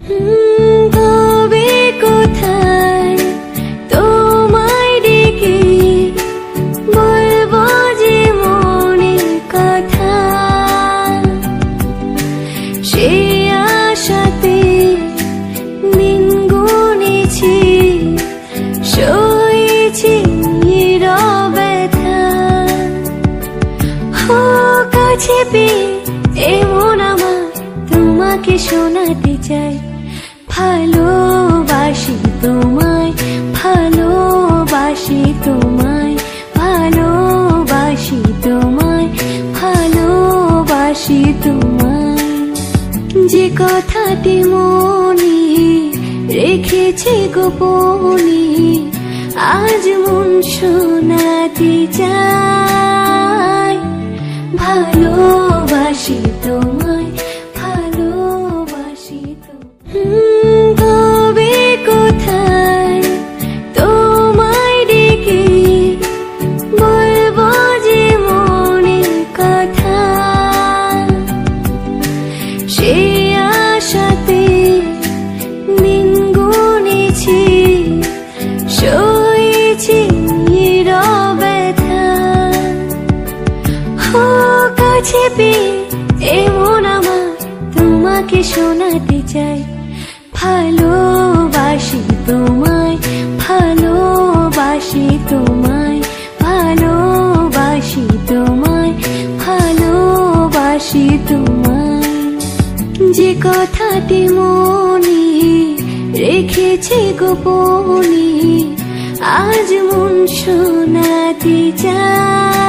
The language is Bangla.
তবে কোথায় তোমায় ডেকে বলবো যে মনের কথা, সে আশাতে দিন গুনেছি, সয়েছি ব্যথা। কাছে পেয়ে এমন আমার তোমাকে শোনাতে চাই, ভালোবাসি তোমায়, ভালোবাসি তোমায়, ভালোবাসি তোমায়, ভালোবাসি তোমায়। যে কথাটি মনে রেখেছি গোপনে, আজ মন শোনাতে চাই, ভালোবাসি তোমায়, ভালোবাসি তোমায়। তবে কোথায় তোমায় ডেকে বলবো যে মনের কথা, সে আশাতে দিন গুনেছি, সয়েছি ব্যথা। কাছে পেয়ে এমন আমার তোমাকে শোনাতে চাই, ভালোবাসি তোমায়, ভালোবাসি তোমায়, ভালোবাসি তোমায়, ভালোবাসি তোমায়। যে কথাটি মনে রেখেছি গোপনে, আজ মন শোনাতে চাই।